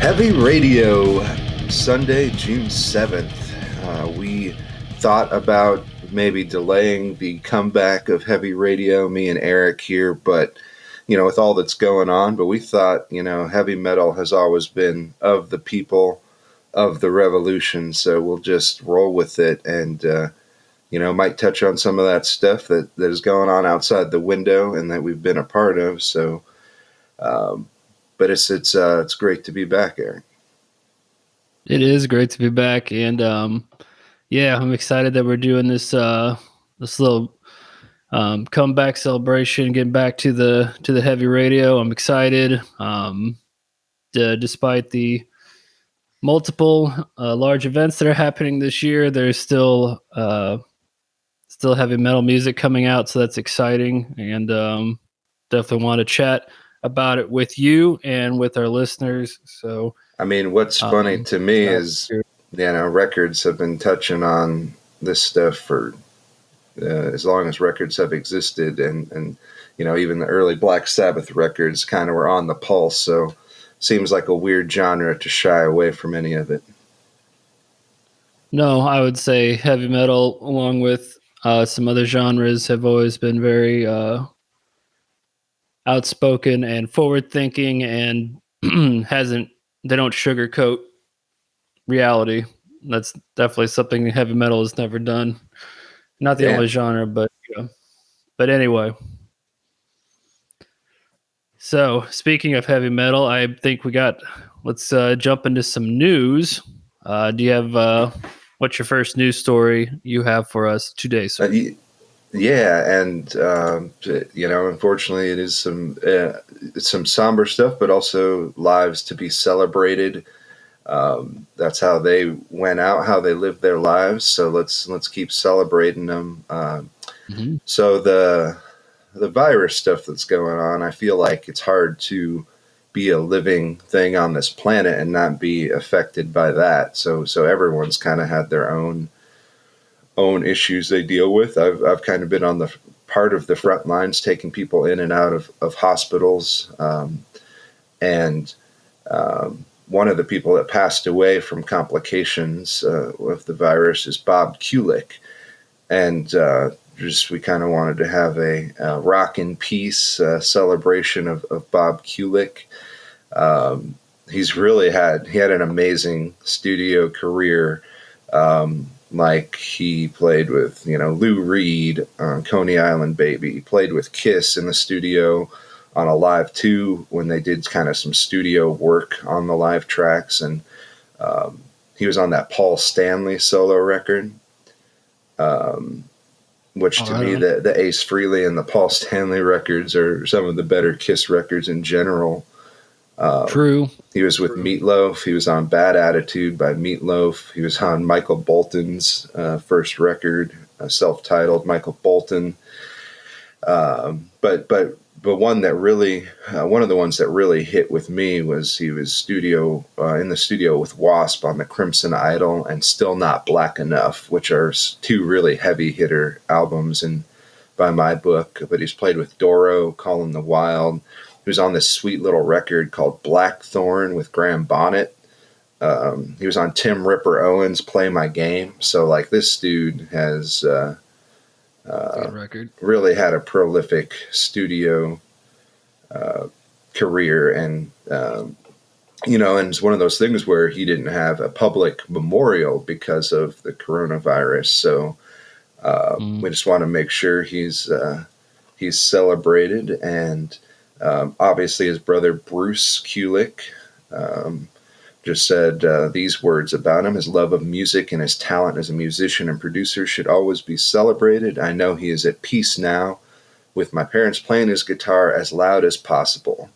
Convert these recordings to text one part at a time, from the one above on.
Heavy Radio, Sunday, June 7th. We thought about maybe delaying the comeback of Heavy Radio, me and Eric here, but, with all that's going on, but we thought, heavy metal has always been of the people, of the revolution, so we'll just roll with it and, might touch on some of that stuff that is going on outside the window and that we've been a part of, so... but it's great to be back, Eric. It is great to be back, and I'm excited that we're doing this little comeback celebration, getting back to the Heavy Radio. I'm excited. Despite the multiple large events that are happening this year, there's still heavy metal music coming out, so that's exciting, and definitely want to chat about it with you and with our listeners. So, I mean, what's funny to me is, records have been touching on this stuff for as long as records have existed, and even the early Black Sabbath records kind of were on the pulse. So, seems like a weird genre to shy away from any of it. No, I would say heavy metal, along with some other genres, have always been very outspoken and forward thinking, and they don't sugarcoat reality. That's definitely something heavy metal has never done. Not the only genre, but anyway. So speaking of heavy metal, I think let's jump into some news. Do you have what's your first news story you have for us today, sir? Yeah, and unfortunately, it is some somber stuff, but also lives to be celebrated. That's how they went out, how they lived their lives. So let's keep celebrating them. So the virus stuff that's going on, I feel like it's hard to be a living thing on this planet and not be affected by that. So everyone's kind of had their own issues they deal with. I've kind of been on the part of the front lines, taking people in and out of hospitals. And one of the people that passed away from complications with the virus is Bob Kulick. And we kind of wanted to have a rock in peace celebration of Bob Kulick. He had an amazing studio career. Like he played with, Lou Reed on Coney Island Baby. He played with Kiss in the studio on Alive 2 when they did kind of some studio work on the live tracks. And he was on that Paul Stanley solo record, which to me, the Ace Frehley and the Paul Stanley records are some of the better Kiss records in general. True. He was with Meatloaf. He was on Bad Attitude by Meatloaf. He was on Michael Bolton's first record, self-titled Michael Bolton. But one that really, one of the ones that really hit with me was he was in the studio with Wasp on the Crimson Idol and Still Not Black Enough, which are two really heavy hitter albums by my book. But he's played with Doro, Colin the Wild. He was on this sweet little record called Blackthorn with Graham Bonnet. He was on Tim Ripper Owens' Play My Game. So, this dude has really had a prolific studio career. And, and it's one of those things where he didn't have a public memorial because of the coronavirus. So we just want to make sure he's celebrated. And obviously, his brother Bruce Kulick just said these words about him: his love of music and his talent as a musician and producer should always be celebrated. I know he is at peace now, with my parents playing his guitar as loud as possible.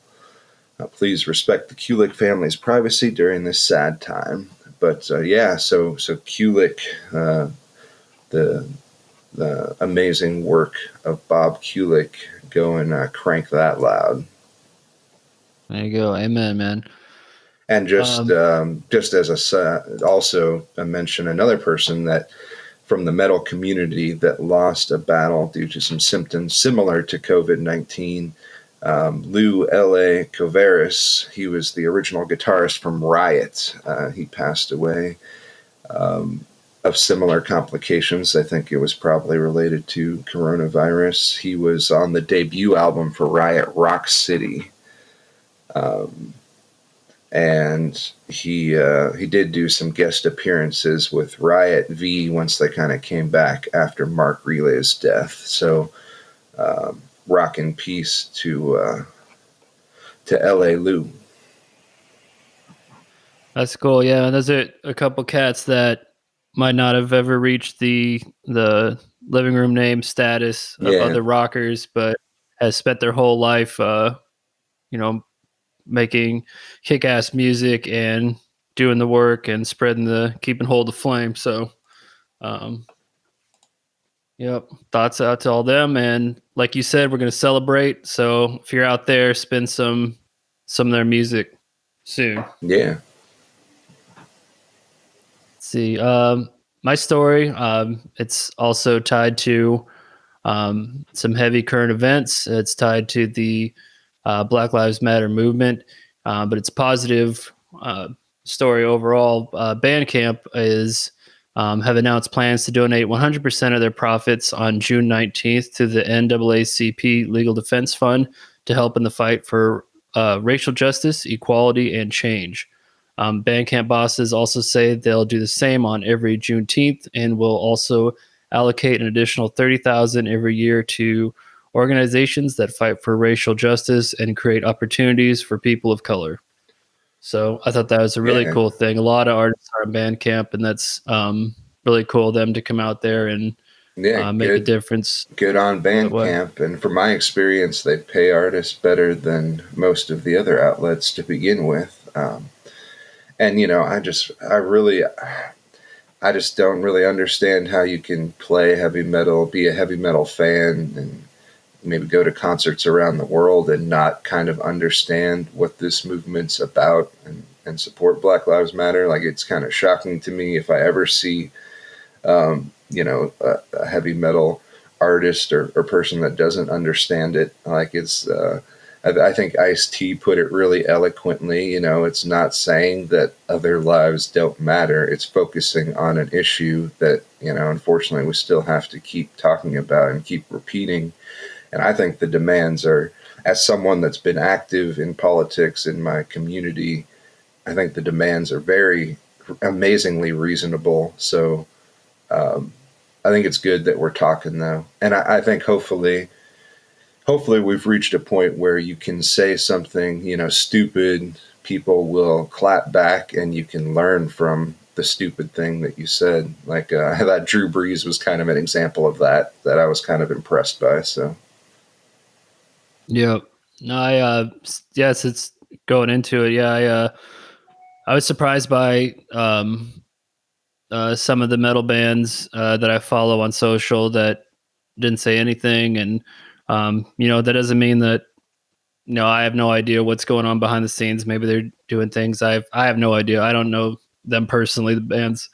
Please respect the Kulick family's privacy during this sad time. But so Kulick, the amazing work of Bob Kulick. Go and crank that loud. There you go. Amen, man. And just as also mention another person that from the metal community that lost a battle due to some symptoms similar to COVID-19. Lou L.A. Covares, he was the original guitarist from Riot. He passed away of similar complications. I think it was probably related to coronavirus. He was on the debut album for Riot, Rock City. And he did do some guest appearances with Riot V once they kind of came back after Mark Relay's death. So rock in peace to L.A. Lou. That's cool. Yeah, and those are a couple cats that might not have ever reached the living room name status of other rockers, but has spent their whole life, making kick-ass music and doing the work and keeping hold of flame. So, yep, thoughts out to all them. And like you said, we're going to celebrate. So if you're out there, spin some of their music soon. Yeah. Let's see. My story, it's also tied to some heavy current events. It's tied to the Black Lives Matter movement, but it's a positive story overall. Bandcamp have announced plans to donate 100% of their profits on June 19th to the NAACP Legal Defense Fund to help in the fight for racial justice, equality, and change. Bandcamp bosses also say they'll do the same on every Juneteenth and will also allocate an additional $30,000 every year to organizations that fight for racial justice and create opportunities for people of color. So I thought that was a really cool thing. A lot of artists are in Bandcamp, and that's really cool of them to come out there and make a difference. Good on Bandcamp. And from my experience, they pay artists better than most of the other outlets to begin with. And, I just don't really understand how you can play heavy metal, be a heavy metal fan, and maybe go to concerts around the world and not kind of understand what this movement's about and support Black Lives Matter. Like, it's kind of shocking to me if I ever see, a heavy metal artist or person that doesn't understand it. Like, it's, I think Ice-T put it really eloquently. It's not saying that other lives don't matter. It's focusing on an issue that, unfortunately we still have to keep talking about and keep repeating. And I think the demands are, as someone that's been active in politics in my community, I think the demands are very amazingly reasonable. So I think it's good that we're talking, though. And I think hopefully we've reached a point where you can say something, stupid, people will clap back, and you can learn from the stupid thing that you said. Like that Drew Brees was kind of an example of that I was kind of impressed by. So. Yeah. No, yes, it's going into it. Yeah. I was surprised by some of the metal bands that I follow on social that didn't say anything. And, that doesn't mean that, I have no idea what's going on behind the scenes. Maybe they're doing things. I have no idea. I don't know them personally, the bands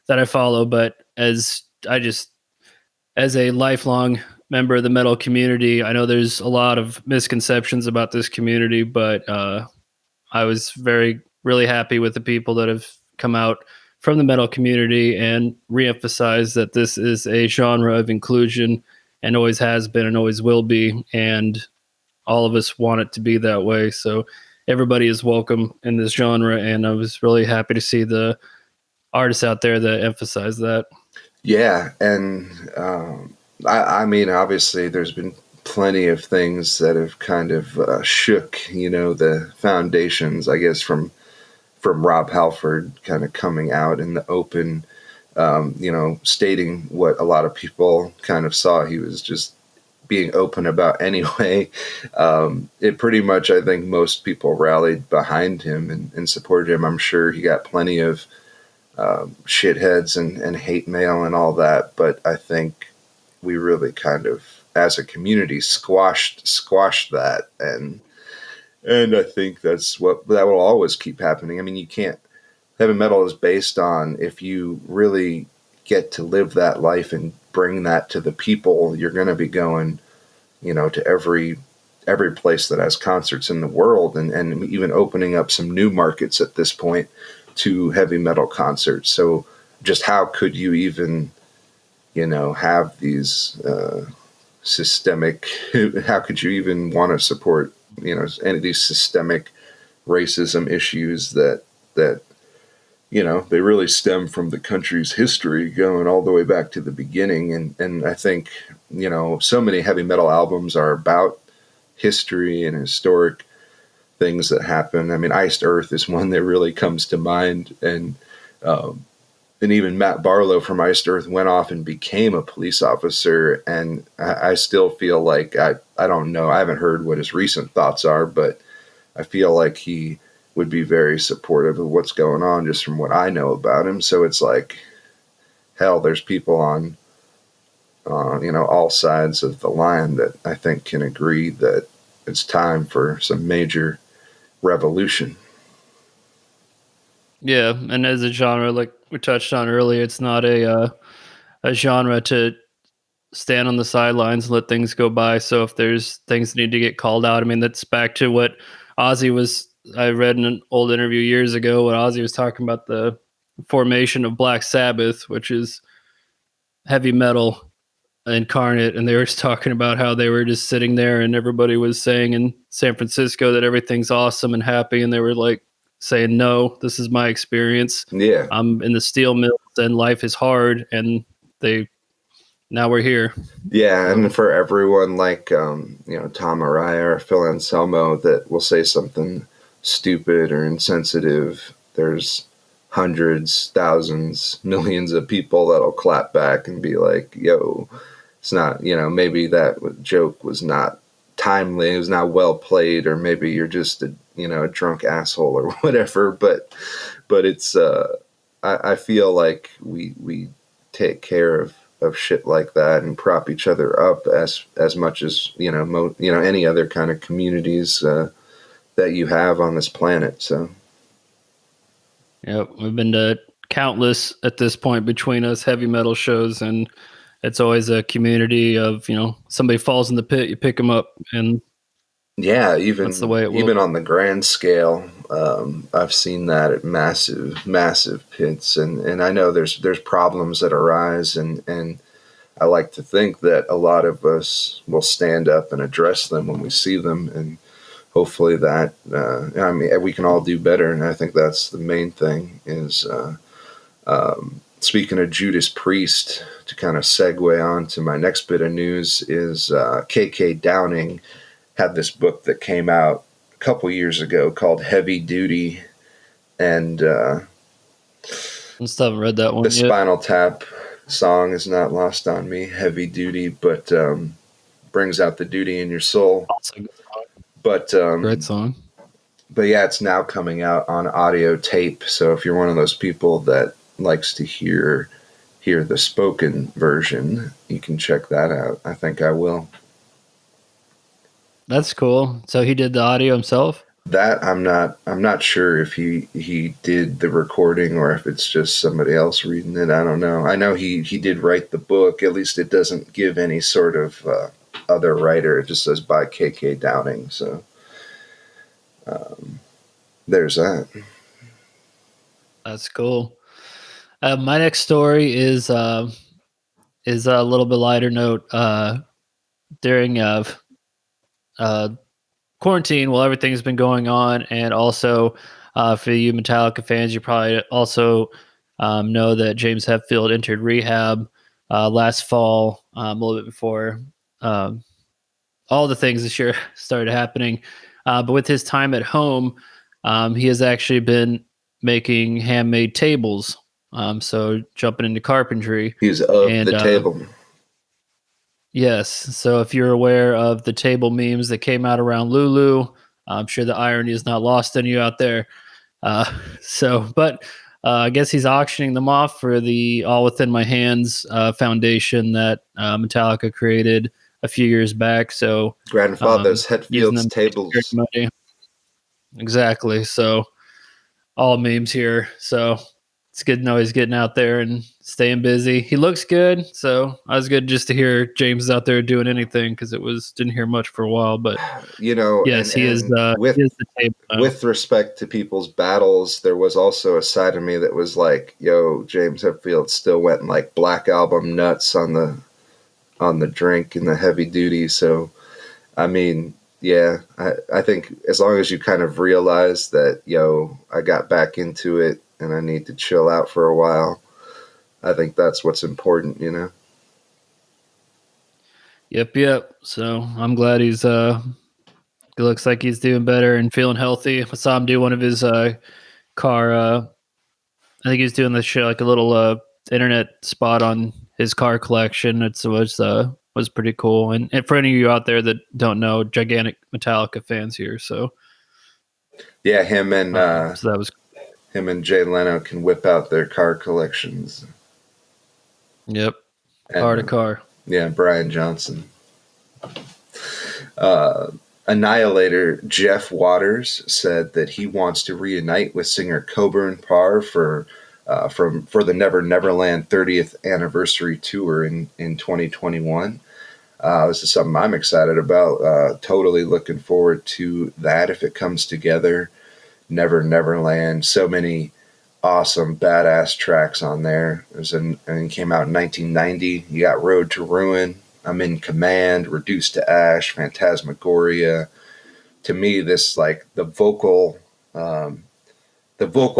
that I follow, but as a lifelong member of the metal community, I know there's a lot of misconceptions about this community, but I was really happy with the people that have come out from the metal community and reemphasize that this is a genre of inclusion and always has been and always will be. And all of us want it to be that way. So everybody is welcome in this genre. And I was really happy to see the artists out there that emphasize that. Yeah. And I mean, obviously there's been plenty of things that have kind of shook, the foundations, I guess, from Rob Halford kind of coming out in the open, stating what a lot of people kind of saw he was just being open about anyway. It pretty much, I think most people rallied behind him and supported him. I'm sure he got plenty of shitheads and hate mail and all that, but I think we really kind of, as a community, squashed that, and I think that will always keep happening. I mean, you can't. Heavy metal is based on, if you really get to live that life and bring that to the people, you're going to be going, to every every place that has concerts in the world, and even opening up some new markets at this point to heavy metal concerts. So just how could you even, have these systemic, how could you even want to support, any of these systemic racism issues that they really stem from the country's history going all the way back to the beginning. And I think, so many heavy metal albums are about history and historic things that happen. I mean, Iced Earth is one that really comes to mind. And even Matt Barlow from Iced Earth went off and became a police officer. And I still feel like, I don't know, I haven't heard what his recent thoughts are, but I feel like he would be very supportive of what's going on just from what I know about him. So it's like, hell, there's people on, all sides of the line that I think can agree that it's time for some major revolution. Yeah, and as a genre, like we touched on earlier, it's not a genre to stand on the sidelines and let things go by. So if there's things that need to get called out, I mean, that's back to what Ozzy was. I read in an old interview years ago when Ozzy was talking about the formation of Black Sabbath, which is heavy metal incarnate, and they were just talking about how they were just sitting there and everybody was saying in San Francisco that everything's awesome and happy, and they were like saying, no, this is my experience. Yeah. I'm in the steel mills and life is hard, and now we're here. Yeah, and for everyone like Tom Araya or Phil Anselmo that will say something stupid or insensitive, there's hundreds, thousands, millions of people that'll clap back and be like, yo, it's not, maybe that joke was not timely, it was not well played, or maybe you're just a drunk asshole or whatever. But it's I feel like we take care of shit like that and prop each other up as much as any other kind of communities that you have on this planet. So yeah, we've been to countless at this point between us heavy metal shows, and it's always a community of somebody falls in the pit, you pick them up, and yeah, even that's the way it even will. on the grand scale, I've seen that at massive pits, and I know there's problems that arise, and I like to think that a lot of us will stand up and address them when we see them, and hopefully that we can all do better. And I think that's the main thing. Is speaking of Judas Priest, to kind of segue on to my next bit of news, is KK Downing had this book that came out a couple years ago called Heavy Duty, and I still haven't read that one the yet. Spinal Tap song is not lost on me. Heavy Duty, but brings out the duty in your soul. But Great song. But yeah, it's now coming out on audio tape. So if you're one of those people that likes to hear the spoken version, you can check that out. I think I will. That's cool. So he did the audio himself? That I'm not sure if he did the recording or if it's just somebody else reading it. I don't know. I know he did write the book. At least it doesn't give any sort of other writer. It just says by KK Downing. So there's that. That's cool. My next story is a little bit lighter note. During quarantine, while everything's been going on, and also for you Metallica fans, you probably also know that James Hetfield entered rehab last fall, a little bit before all the things this year started happening. But with his time at home, he has actually been making handmade tables. So jumping into carpentry. He's of the table. Yes. So if you're aware of the table memes that came out around Lulu, I'm sure the irony is not lost on you out there. But I guess he's auctioning them off for the All Within My Hands foundation that Metallica created a few years back. So Grandfather's Hetfield's tables. Exactly. So all memes here. So it's good to know he's getting out there and staying busy. He looks good, so I was good just to hear James is out there doing anything because didn't hear much for a while. But yes, he is. He is the table now. With respect to people's battles, there was also a side of me that was like, "Yo, James Hetfield still went like Black Album nuts on the drink and the heavy duty." So, I mean, yeah, I think as long as you kind of realize that, yo, I got back into it and I need to chill out for a while, I think that's what's important, you know? Yep. So I'm glad he looks like he's doing better and feeling healthy. I saw him do one of his car. I think he was doing this shit like a little internet spot on his car collection. It was pretty cool. And for any of you out there that don't know, gigantic Metallica fans here. So yeah, him and so that was him and Jay Leno can whip out their car collections. Yep, car to car. Yeah, Brian Johnson. Annihilator Jeff Waters said that he wants to reunite with singer Coburn Parr for the Never Neverland 30th anniversary tour in 2021. This is something I'm excited about. Totally looking forward to that if it comes together. Never Neverland, so many awesome badass tracks on there. And it came out in 1990. You got Road to Ruin, I'm in Command, Reduced to Ash, Phantasmagoria. To me, this like the vocal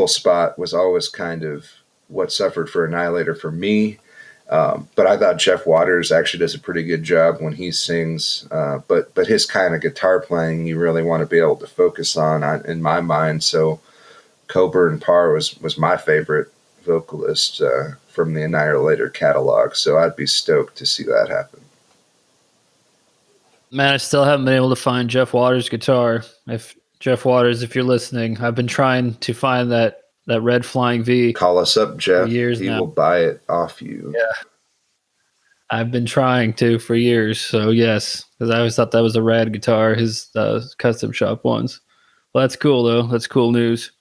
spot was always kind of what suffered for Annihilator for me. But I thought Jeff Waters actually does a pretty good job when he sings. But his kind of guitar playing, you really want to be able to focus on in my mind. So Coburn Parr was my favorite vocalist from the Annihilator catalog. So I'd be stoked to see that happen. Man, I still haven't been able to find Jeff Waters' guitar. If Jeff Waters, if you're listening, I've been trying to find that red Flying V. Call us up, Jeff. For years he now. will buy it off you. Yeah, I've been trying to for years. So yes, because I always thought that was a rad guitar. His custom shop ones. Well, that's cool though. That's cool news.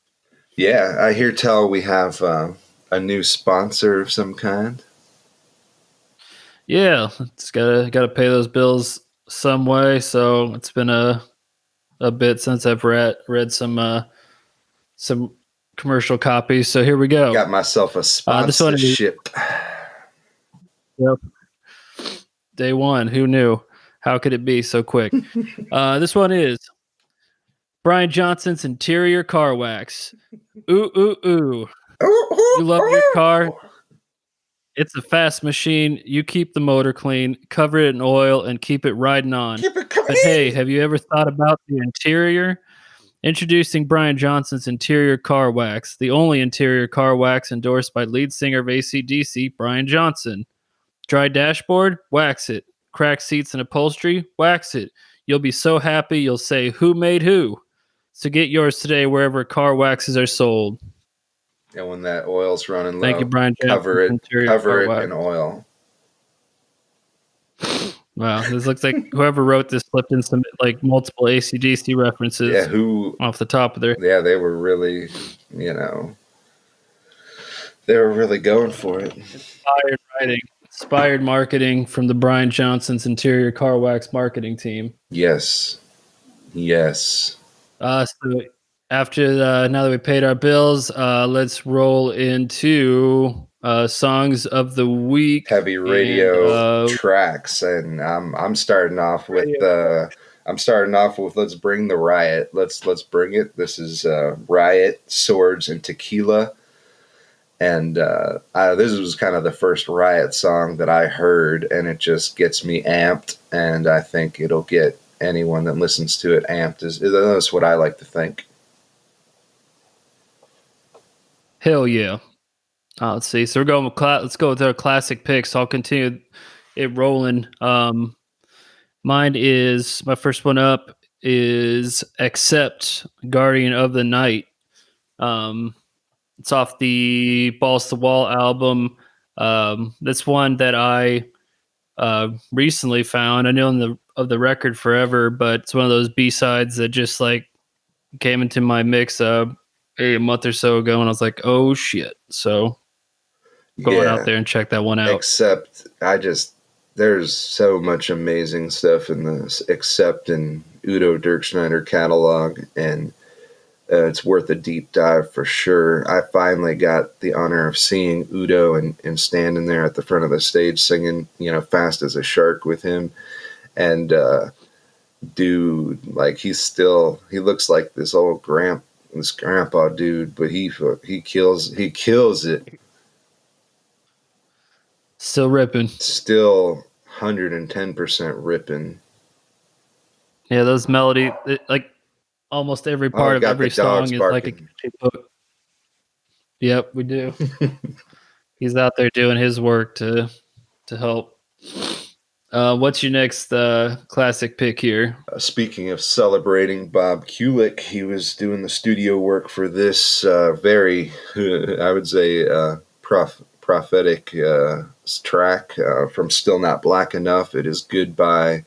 Yeah, I hear tell we have a new sponsor of some kind. Yeah, it's gotta pay those bills some way. So it's been a bit since I've read some commercial copies. So here we go. Got myself a sponsorship. Yep. Day one. Who knew? How could it be so quick? This one is Brian Johnson's Interior Car Wax. Ooh, ooh, ooh. You love your car? It's a fast machine. You keep the motor clean, cover it in oil, and keep it riding on. But hey, have you ever thought about the interior? Introducing Brian Johnson's Interior Car Wax, the only interior car wax endorsed by lead singer of AC/DC, Brian Johnson. Dry dashboard? Wax it. Cracked seats and upholstery? Wax it. You'll be so happy you'll say, who made who? So get yours today wherever car waxes are sold. And when that oil's running low, thank you, Brian Johnson. Cover it in oil. Wow, this looks like whoever wrote this slipped in some like multiple AC/DC references. Yeah, who off the top of their. Yeah, they were really, they were really going for it. Inspired writing, inspired marketing from the Brian Johnson's Interior Car Wax marketing team. Yes. So after now that we paid our bills, let's roll into songs of the week. Heavy radio tracks, and I'm starting off with Let's Bring the Riot. Let's bring it. This is Riot, Swords, and Tequila. And this was kind of the first Riot song that I heard, and it just gets me amped, and I think it'll get anyone that listens to it amped. That's what I like to think. Hell yeah. Let's see. So we're going with let's go with our classic picks. I'll continue it rolling. My first one up is Accept, Guardian of the Night. It's off the Balls to the Wall album. That's one that I recently found. I know of the record forever, but it's one of those B-sides that just like came into my mix a month or so ago, and I was like, oh shit. So going out Yeah, there and check that one out. except there's so much amazing stuff in this, except in Udo Dirkschneider catalog, and it's worth a deep dive for sure. I finally got the honor of seeing Udo and standing there at the front of the stage singing, Fast as a Shark with him. And dude, like he looks like this grandpa dude, but he kills it. Still ripping. Still 110% ripping. Yeah, those melody, like almost every part of got every the dogs song is like a barking. catchy hook. Yep, we do. He's out there doing his work to help. What's your next classic pick here? Speaking of celebrating Bob Kulick, he was doing the studio work for this very, I would say, prophetic track from Still Not Black Enough. It is Goodbye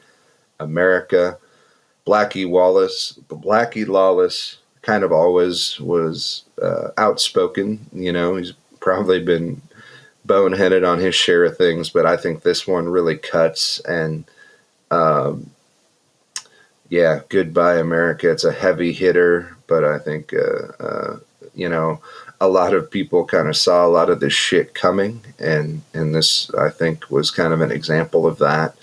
America. Blackie Lawless kind of always was outspoken. He's probably been boneheaded on his share of things, but I think this one really cuts. And Goodbye America. It's a heavy hitter, but I think a lot of people kind of saw a lot of this shit coming, and this I think was kind of an example of that.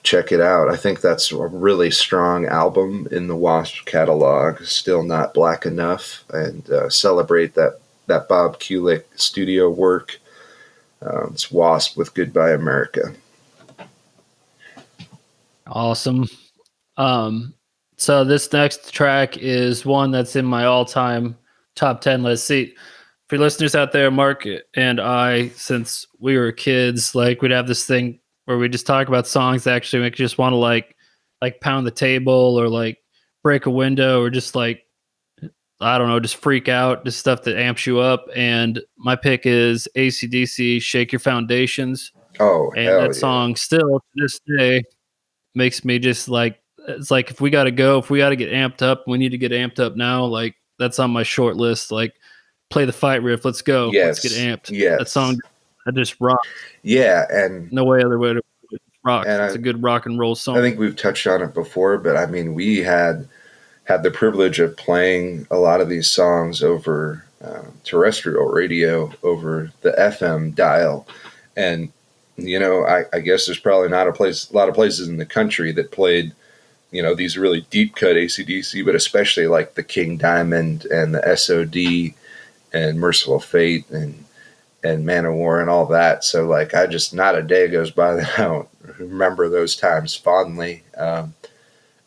Check it out. I think that's a really strong album in the Wasp catalog. Still Not Black Enough, and celebrate that Bob Kulick studio work. It's Wasp with Goodbye America. Awesome. So this next track is one that's in my all-time top 10 list. See, for listeners out there, Mark and I, since we were kids, like we'd have this thing where we just talk about songs that actually make you just want to like pound the table or like break a window or just like, I don't know, just freak out, just stuff that amps you up. And my pick is AC/DC, Shake Your Foundations. Oh, And hell that song still to this day makes me just like, it's like if we got to get amped up, we need to get amped up now. Like that's on my short list. Like play the fight riff. Let's go. Yes. Let's get amped. Yes. That song, I just rock. Yeah, and No way other way to rock. And it's a good rock and roll song. I think we've touched on it before, but I mean, we had the privilege of playing a lot of these songs over terrestrial radio, over the FM dial, and I guess there's probably not a lot of places in the country that played these really deep cut AC/DC, but especially like the King Diamond and the SOD and Merciful Fate and Manowar and all that. So like, I just, not a day goes by that I don't remember those times fondly.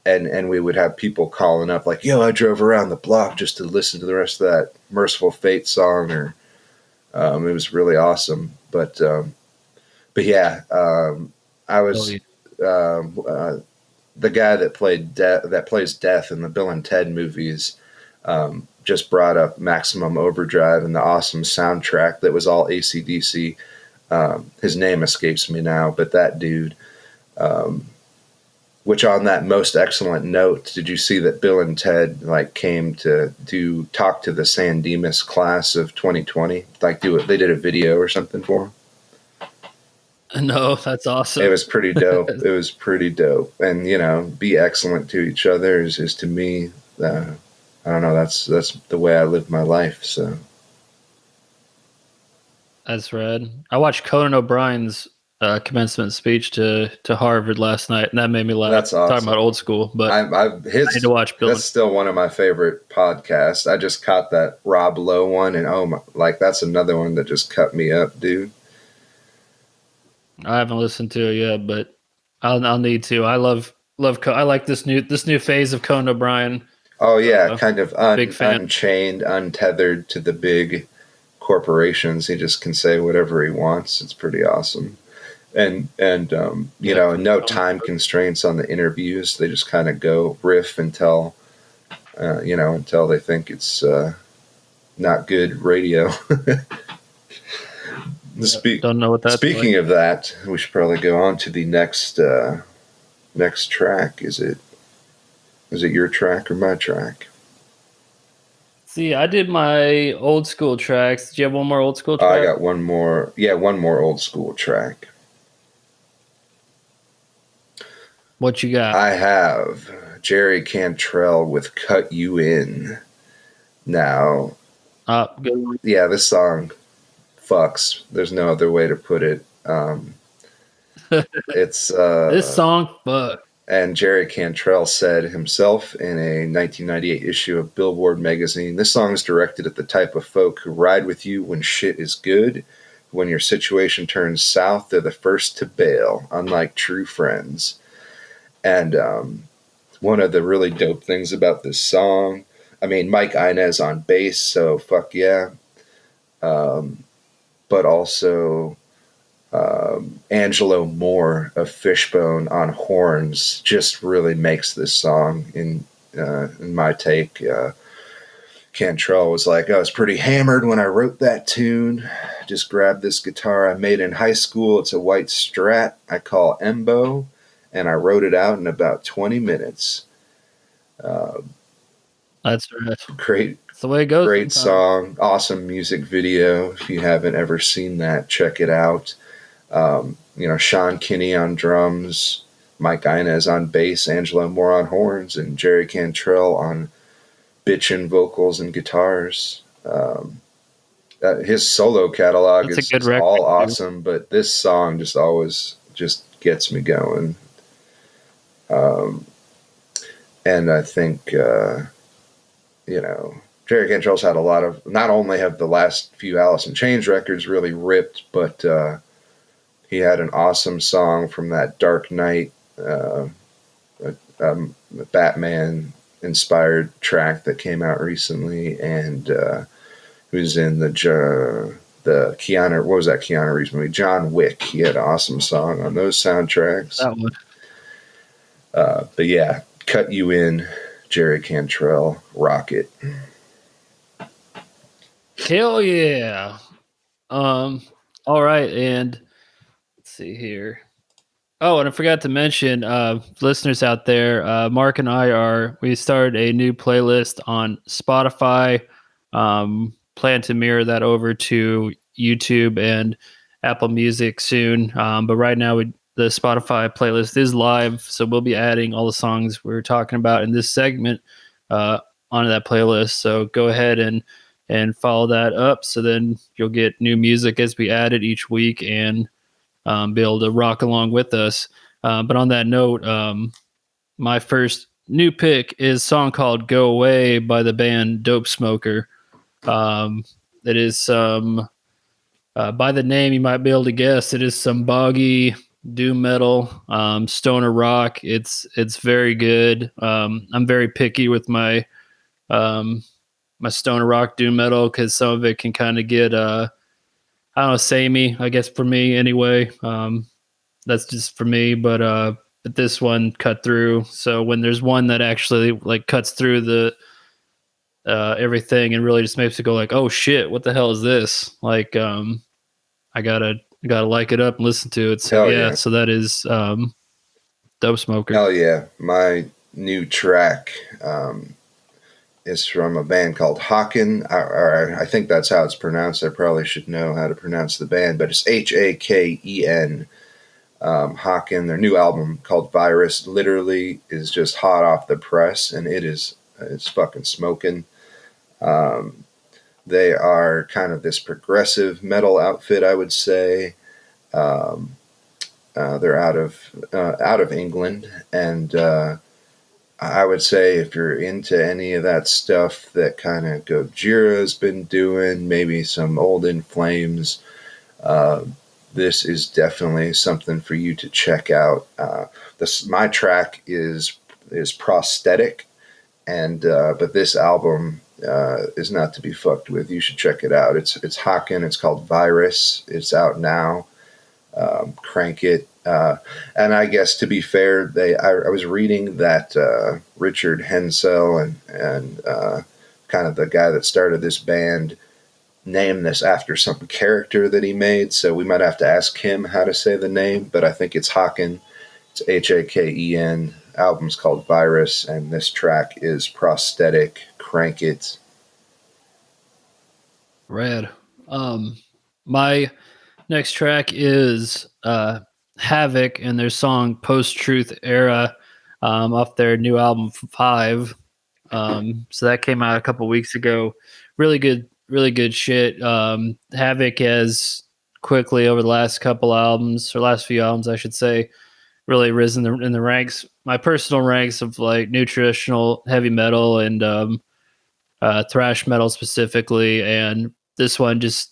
And we would have people calling up like, yo, I drove around the block just to listen to the rest of that Merciful Fate song, or it was really awesome. But yeah, I was the guy that plays Death in the Bill and Ted movies. Just brought up Maximum Overdrive and the awesome soundtrack that was all AC/DC. His name escapes me now, but that dude. Which, on that most excellent note, did you see that Bill and Ted like came to talk to the San Dimas class of 2020? Like they did a video or something for him. No, that's awesome. It was pretty dope. And be excellent to each other is to me. I don't know. That's the way I live my life. So that's rad. I watched Conan O'Brien's commencement speech to Harvard last night, and that made me laugh. That's awesome. Talking about old school, but I had to watch Bill. That's still one of my favorite podcasts. I just caught that Rob Lowe one, and that's another one that just cut me up, dude. I haven't listened to it yet, but I'll need to. I like this new phase of Conan O'Brien. Oh yeah, kind of unchained, untethered to the big corporations. He just can say whatever he wants. It's pretty awesome. And no time constraints on the interviews. They just kind of go riff until they think it's not good radio. Don't know what that's Speaking of that, we should probably go on to the next track. Is it your track or my track? See, I did my old school tracks. Do you have one more old school I track? got one more. Yeah, one more old school track. What you got? I have Jerry Cantrell with "Cut You In." Now, Good one. yeah, this song fucks. There's no other way to put it. It's This song, fuck. And Jerry Cantrell said himself in a 1998 issue of Billboard magazine, "This song is directed at the type of folk who ride with you when shit is good. When your situation turns south, they're the first to bail, unlike true friends." And one of the really dope things about this song, I mean, Mike Inez on bass, so fuck yeah. Um, but also Angelo Moore of Fishbone on horns just really makes this song. In my take, Cantrell was like, "I was pretty hammered when I wrote that tune. Just grabbed this guitar I made in high school. It's a white Strat I call Embo, and I wrote it out in about 20 minutes." Uh, That's right. Great, That's the way it goes. great Sometimes. song, awesome music video. If you haven't ever seen that, check it out. Sean Kinney on drums, Mike Inez on bass, Angelo Moore on horns, and Jerry Cantrell on bitchin' vocals and guitars. His solo catalog That's a is, good is record all too. awesome, but this song just always just gets me going. Um, and I think, Jerry Cantrell's had a lot of, not only have the last few Alice in Chains records really ripped, but he had an awesome song from that Dark Knight Batman inspired track that came out recently, and he was in the Keanu, what was that Keanu Reeves movie? John Wick. He had an awesome song on those soundtracks. That one. But yeah, "Cut You In," Jerry Cantrell, Rocket. Hell yeah. All right, and let's see here. Oh, and I forgot to mention, listeners out there, Mark and we started a new playlist on Spotify. Plan to mirror that over to YouTube and Apple Music soon. But right now, the Spotify playlist is live, so we'll be adding all the songs we were talking about in this segment onto that playlist. So go ahead and follow that up. So then you'll get new music as we add it each week and be able to rock along with us. But on that note, my first new pick is a song called "Go Away" by the band Dope Smoker. It is some, by the name, you might be able to guess, it is some boggy doom metal, stoner rock. It's very good. I'm very picky with my my stoner rock doom metal because some of it can kind of get I don't know, samey, I guess, for me anyway. That's just for me, but this one cut through. So when there's one that actually like cuts through the everything and really just makes it go like, oh shit, what the hell is this? Like, I gotta like it up and listen to it. So Hell yeah, yeah. so that is Dope Smoker. Hell yeah. My new track is from a band called Haken. I think that's how it's pronounced. I probably should know how to pronounce the band, but it's Haken. Haken, their new album called Virus, literally is just hot off the press, and it's fucking smoking. They are kind of this progressive metal outfit, I would say. Um, they're out of England, and I would say if you're into any of that stuff that kind of Gojira's been doing, maybe some old In Flames, uh, this is definitely something for you to check out. My track is prosthetic, and but this album is not to be fucked with. You should check it out. It's Haken. It's called Virus. It's out now. Crank it. And I guess to be fair, I was reading that Richard Hensel and kind of the guy that started this band named this after some character that he made. So we might have to ask him how to say the name, but I think it's Haken. It's Haken. Album's called Virus, and this track is Prosthetic. Crank it. Rad. My next track is Havoc and their song Post Truth Era off their new album 5. So that came out a couple weeks ago. Really good shit. Havoc has quickly over the last couple albums, or last few albums, I should say, really risen in the ranks, my personal ranks of like new traditional heavy metal and thrash metal specifically. And this one just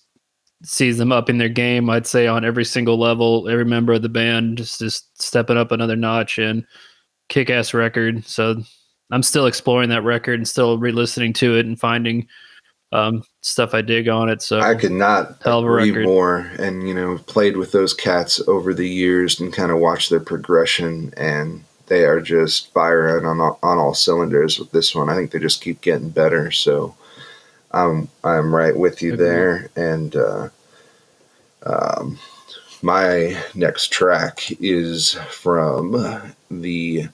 sees them up in their game, I'd say, on every single level. Every member of the band just stepping up another notch, and kick-ass record. So I'm still exploring that record and still re-listening to it and finding stuff I dig on it. So I could not hell of a agree record. more. And, played with those cats over the years and kind of watched their progression, and they are just firing on all cylinders with this one. I think they just keep getting better. So I'm right with you there. And my next track is from the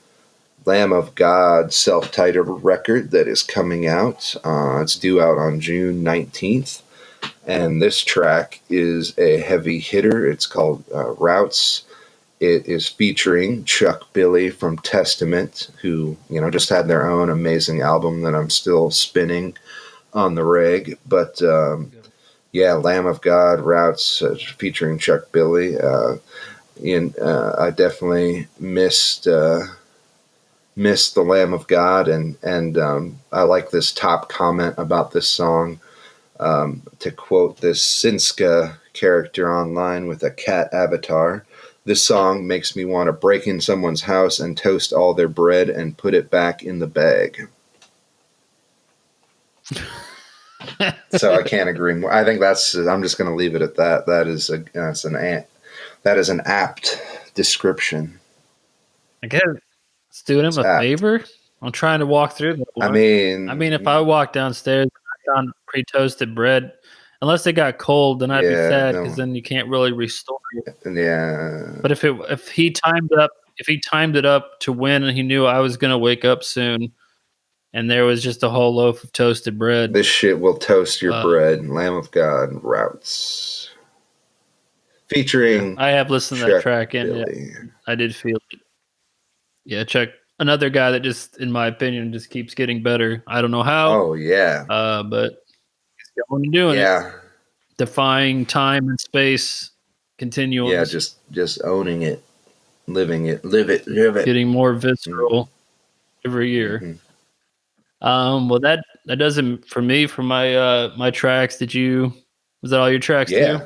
Lamb of God self-titled record that is coming out. It's due out on June 19th. And this track is a heavy hitter. It's called Routes. It is featuring Chuck Billy from Testament, who, just had their own amazing album that I'm still spinning on the reg. But Lamb of God, Routes, featuring Chuck Billy. I definitely missed the Lamb of God, and I like this top comment about this song. To quote this Sinska character online with a cat avatar, this song makes me want to break in someone's house and toast all their bread and put it back in the bag. So I can't agree more. I think I'm just going to leave it at that. That is an apt description. I guess it's doing him a favor. I'm trying to walk through that one. I mean, if I walk downstairs and I found pre-toasted bread, unless it got cold, then I'd be sad, because then you can't really restore it. Yeah. But if he timed it up to when he knew I was gonna wake up soon, and there was just a whole loaf of toasted bread, this shit will toast your bread. Lamb of God, Routes, featuring. I have listened to that track, and I did feel it. Yeah, Chuck, another guy that just, in my opinion, just keeps getting better. I don't know how. Oh yeah. But he's going and doing it. Defying time and space continuum. Yeah, just owning it, living it, live it. Getting more visceral every year. Mm-hmm. Well, that does it for me for my tracks. Was that all your tracks too?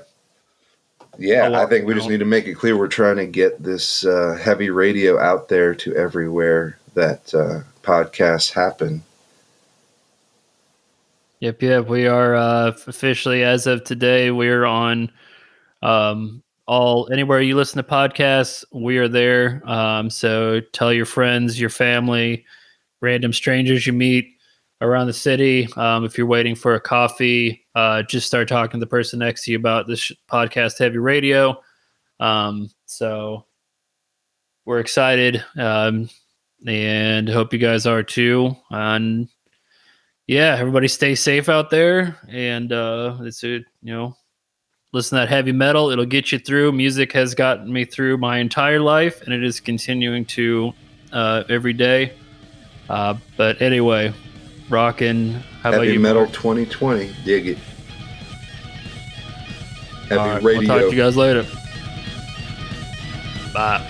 Yeah, I think we just need to make it clear we're trying to get this heavy radio out there to everywhere that podcasts happen. Yep. We are officially, as of today, we're on anywhere you listen to podcasts, we are there. So tell your friends, your family, random strangers you meet around the city. If you're waiting for a coffee, just start talking to the person next to you about this podcast, Heavy Radio. So we're excited, and hope you guys are too. And yeah, everybody stay safe out there, and listen to that heavy metal. It'll get you through. Music has gotten me through my entire life, and it is continuing to every day. But anyway, rockin'. How about you? Heavy Metal 2020. Dig it. Heavy Radio. We'll talk to you guys later. Bye.